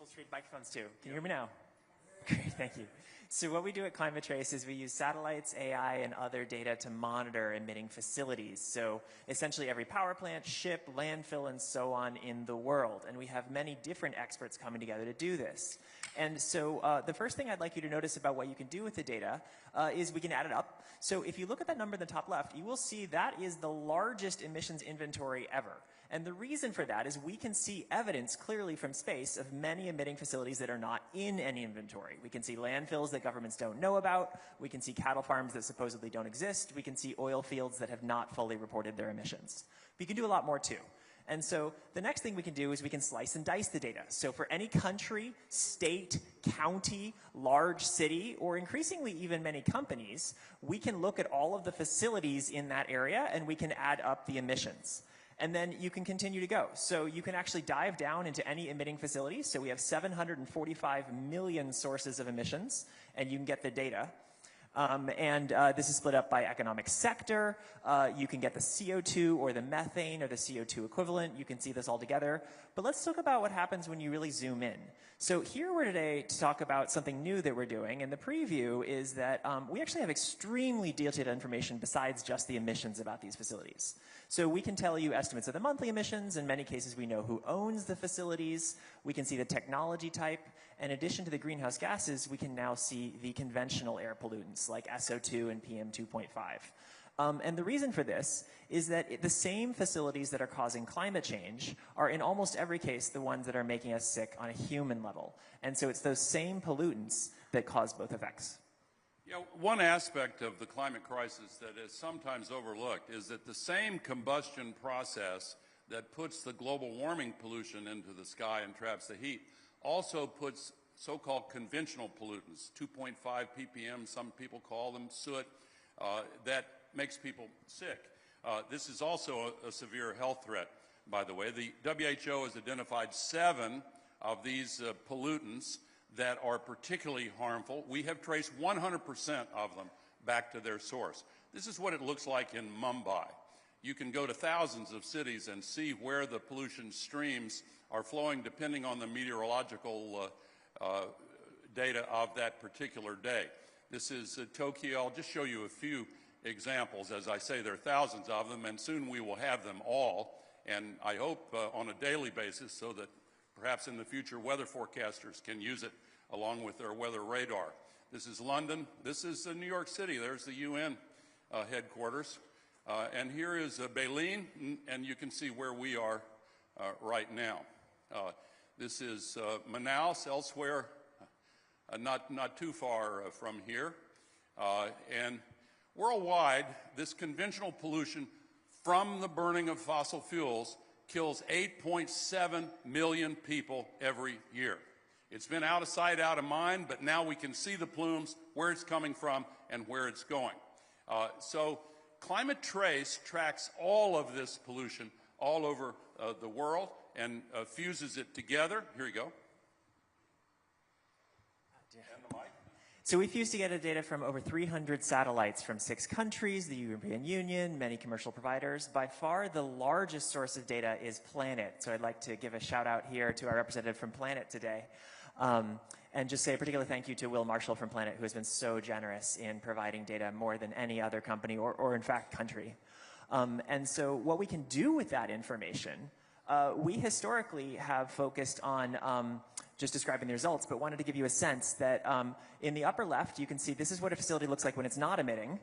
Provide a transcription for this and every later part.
we'll trade microphones too. Can you hear me now? Great, thank you. So what we do at Climate Trace is we use satellites, AI, and other data to monitor emitting facilities. So essentially every power plant, ship, landfill, and so on in the world. And we have many different experts coming together to do this. And so the first thing I'd like you to notice about what you can do with the data is we can add it up. So if you look at that number in the top left, you will see that is the largest emissions inventory ever. And the reason for that is we can see evidence clearly from space of many emitting facilities that are not in any inventory. We can see landfills that governments don't know about. We can see cattle farms that supposedly don't exist. We can see oil fields that have not fully reported their emissions. But you can do a lot more too. And so the next thing we can do is we can slice and dice the data. So for any country, state, county, large city, or increasingly even many companies, we can look at all of the facilities in that area and we can add up the emissions. And then you can continue to go. So you can actually dive down into any emitting facility. So we have 745 million sources of emissions, and you can get the data. This is split up by economic sector. You can get the CO2 or the methane or the CO2 equivalent. You can see this all together. But let's talk about what happens when you really zoom in. So here we're today to talk about something new that we're doing. And the preview is that we actually have extremely detailed information besides just the emissions about these facilities. So we can tell you estimates of the monthly emissions. In many cases, we know who owns the facilities. We can see the technology type. In addition to the greenhouse gases, we can now see the conventional air pollutants like SO2 and PM2.5. And the reason for this is that the same facilities that are causing climate change are in almost every case the ones that are making us sick on a human level. And so it's those same pollutants that cause both effects. Yeah, one aspect of the climate crisis that is sometimes overlooked is that the same combustion process that puts the global warming pollution into the sky and traps the heat also puts so-called conventional pollutants, 2.5 ppm, some people call them soot, that makes people sick. This is also a severe health threat, by the way. The WHO has identified 7 of these pollutants that are particularly harmful. We have traced 100% of them back to their source. This is what it looks like in Mumbai. You can go to thousands of cities and see where the pollution streams are flowing depending on the meteorological data of that particular day. This is Tokyo. I'll just show you a few examples. As I say, there are thousands of them, and soon we will have them all, and I hope on a daily basis so that perhaps in the future weather forecasters can use it along with their weather radar. This is London. This is New York City. There's the UN headquarters. And here is Belem, and you can see where we are right now. This is Manaus, elsewhere, not too far from here. And worldwide, this conventional pollution from the burning of fossil fuels kills 8.7 million people every year. It's been out of sight, out of mind, but now we can see the plumes, where it's coming from, and where it's going. So Climate Trace tracks all of this pollution all over the world and fuses it together. Here you go. And the mic. So we fused together data from over 300 satellites from 6 countries, the European Union, many commercial providers. By far the largest source of data is Planet. So I'd like to give a shout out here to our representative from Planet today. And just say a particular thank you to Will Marshall from Planet, who has been so generous in providing data more than any other company or in fact country. And so what we can do with that information, we historically have focused on just describing the results, but wanted to give you a sense that in the upper left, you can see this is what a facility looks like when it's not emitting.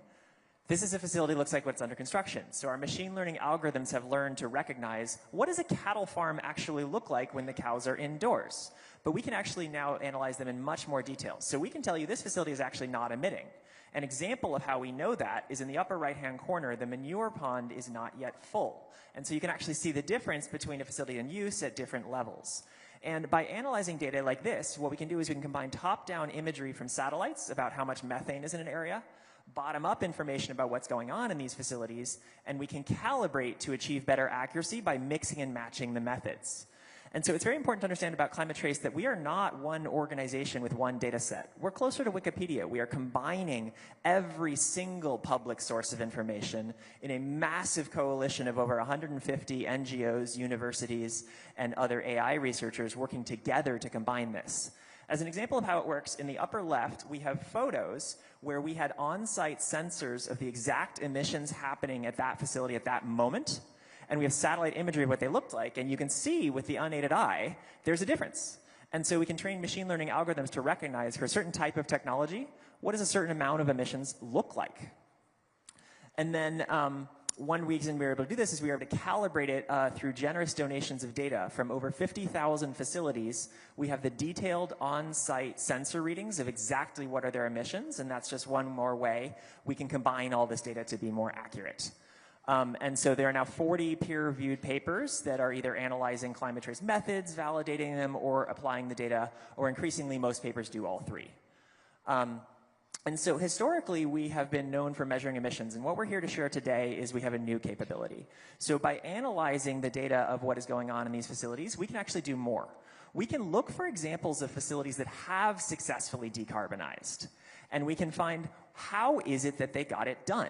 This is a facility looks like when it's under construction. So our machine learning algorithms have learned to recognize what does a cattle farm actually look like when the cows are indoors. But we can actually now analyze them in much more detail. So we can tell you this facility is actually not emitting. An example of how we know that is in the upper right-hand corner, the manure pond is not yet full. And so you can actually see the difference between a facility in use at different levels. And by analyzing data like this, what we can do is we can combine top-down imagery from satellites about how much methane is in an area, bottom-up information about what's going on in these facilities, and we can calibrate to achieve better accuracy by mixing and matching the methods. And so it's very important to understand about Climate Trace that we are not one organization with one data set. We're closer to Wikipedia. We are combining every single public source of information in a massive coalition of over 150 NGOs, universities, and other AI researchers working together to combine this. As an example of how it works, in the upper left, we have photos where we had on-site sensors of the exact emissions happening at that facility at that moment. And we have satellite imagery of what they looked like, and you can see with the unaided eye, there's a difference. And so we can train machine learning algorithms to recognize for a certain type of technology, what does a certain amount of emissions look like? And then one reason we were able to do this is we were able to calibrate it through generous donations of data from over 50,000 facilities. We have the detailed on-site sensor readings of exactly what are their emissions, and that's just one more way we can combine all this data to be more accurate. And so there are now 40 peer-reviewed papers that are either analyzing Climate Trace methods, validating them, or applying the data, or increasingly most papers do all three. And so historically, we have been known for measuring emissions, and what we're here to share today is we have a new capability. So by analyzing the data of what is going on in these facilities, we can actually do more. We can look for examples of facilities that have successfully decarbonized, and we can find how is it that they got it done.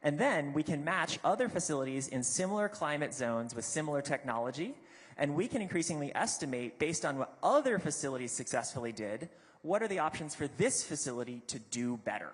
And then we can match other facilities in similar climate zones with similar technology, and we can increasingly estimate, based on what other facilities successfully did, what are the options for this facility to do better.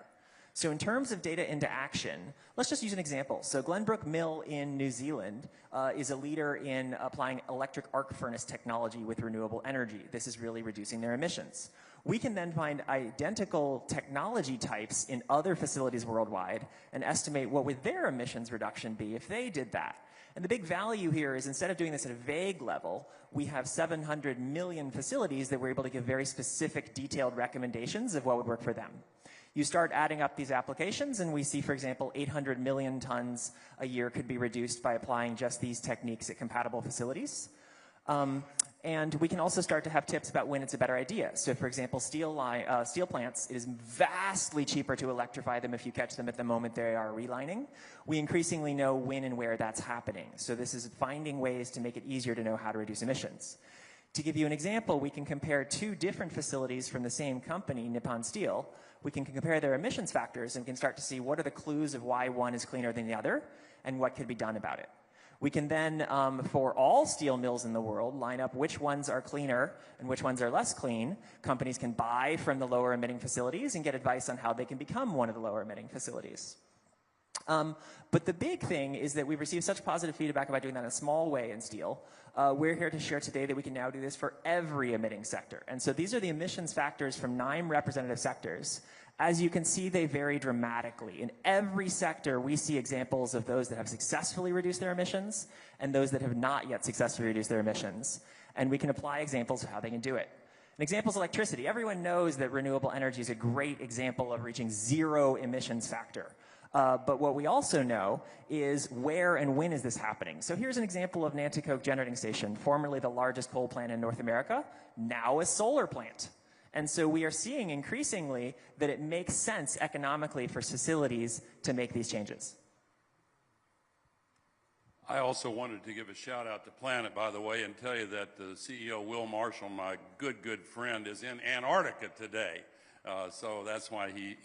So in terms of data into action, let's just use an example. So Glenbrook Mill in New Zealand is a leader in applying electric arc furnace technology with renewable energy. This is really reducing their emissions. We can then find identical technology types in other facilities worldwide and estimate what would their emissions reduction be if they did that. And the big value here is instead of doing this at a vague level, we have 700 million facilities that we're able to give very specific, detailed recommendations of what would work for them. You start adding up these applications, and we see, for example, 800 million tons a year could be reduced by applying just these techniques at compatible facilities. And we can also start to have tips about when it's a better idea. So, for example, steel plants, it is vastly cheaper to electrify them if you catch them at the moment they are relining. We increasingly know when and where that's happening. So this is finding ways to make it easier to know how to reduce emissions. To give you an example, we can compare two different facilities from the same company, Nippon Steel. We can compare their emissions factors and can start to see what are the clues of why one is cleaner than the other and what could be done about it. We can then, for all steel mills in the world, line up which ones are cleaner and which ones are less clean. Companies can buy from the lower emitting facilities and get advice on how they can become one of the lower emitting facilities. But the big thing is that we've received such positive feedback about doing that in a small way in steel. We're here to share today that we can now do this for every emitting sector. And so these are the emissions factors from 9 representative sectors. As you can see, they vary dramatically. In every sector, we see examples of those that have successfully reduced their emissions and those that have not yet successfully reduced their emissions. And we can apply examples of how they can do it. An example is electricity. Everyone knows that renewable energy is a great example of reaching 0 emissions factor. But what we also know is where and when is this happening. So here's an example of Nanticoke Generating Station, formerly the largest coal plant in North America, now a solar plant. And so we are seeing increasingly that it makes sense economically for facilities to make these changes. I also wanted to give a shout out to Planet, by the way, and tell you that the CEO, Will Marshall, my good friend, is in Antarctica today. So that's why he